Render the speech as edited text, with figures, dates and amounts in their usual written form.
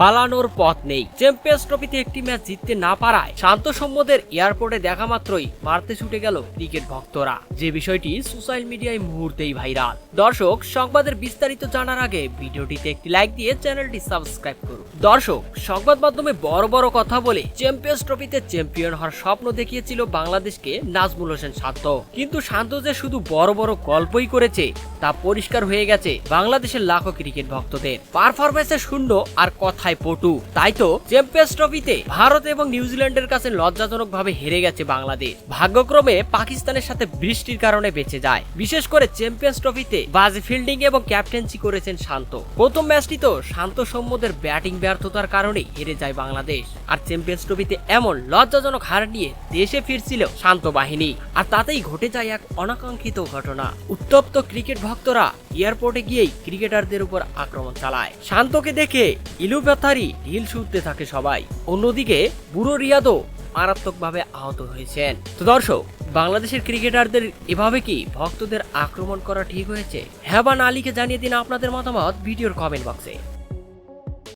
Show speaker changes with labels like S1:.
S1: পালানোর পথ নেই। চ্যাম্পিয়ন্স ট্রফিতে একটি ম্যাচ জিততে না পারায় শান্ত সৌম্যদের এয়ারপোর্টে দেখা মাত্রই মারতে ছুটে গেল ক্রিকেট ভক্তরা, যে বিষয়টি সোশ্যাল মিডিয়ায় মুহূর্তেই ভাইরাল। দর্শক, সংবাদের বিস্তারিত জানার আগে ভিডিওটিতে একটি লাইক দিয়ে চ্যানেলটি সাবস্ক্রাইব করুন। দর্শক, সংবাদ মাধ্যমে বড় বড় কথা বলে চ্যাম্পিয়ন্স ট্রফিতে চ্যাম্পিয়ন হওয়ার স্বপ্ন দেখিয়েছিল বাংলাদেশকে নাজমুল হোসেন শান্ত। কিন্তু শান্ত যে শুধু বড় বড় গল্পই করেছে তা পরিষ্কার হয়ে গেছে বাংলাদেশের লাখো ক্রিকেট ভক্তদের। পারফরমেন্সে শূন্য আর কথায় পটু। তাই তো চ্যাম্পিয়ন্স ট্রফিতে ভারত এবং নিউজিল্যান্ডের কাছে লজ্জাজনকভাবে হেরে গেছে বাংলাদেশ। ভাগ্যক্রমে পাকিস্তানের সাথে বৃষ্টির কারণে বেঁচে যায়। বিশেষ করে চ্যাম্পিয়ন্স ট্রফিতে বাজে ফিল্ডিং এবং ক্যাপ্টেন্সি করেছেন শান্ত। প্রথম ম্যাচটি তো শান্ত সৌম্যদের ব্যাটিং ব্যর্থতার কারণেই হেরে যায় বাংলাদেশ। আর চ্যাম্পিয়ন্স ট্রফিতে এমন লজ্জাজনক হার নিয়ে দেশে ফিরছিল শান্ত বাহিনী, আর তাতেই ঘটে যায় এক অনাকাঙ্ক্ষিত ঘটনা। উত্তপ্ত ক্রিকেট ভক্তরা এয়ারপোর্টে গিয়েই ক্রিকেটারদের উপর আক্রমণ চালায়। শান্তকে দেখে ইলু ব্যথারি ঢিল ছুটতে থাকে সবাই। অন্যদিকে বুড়ো রিয়াদও মারাত্মকভাবে আহত হয়েছেন। তো দর্শক, বাংলাদেশের ক্রিকেটারদের এভাবে কি ভক্তদের আক্রমণ করা ঠিক হয়েছে? হ্যাঁ বা না লিখে জানিয়ে দিন আপনাদের মতামত ভিডিওর কমেন্ট বক্সে।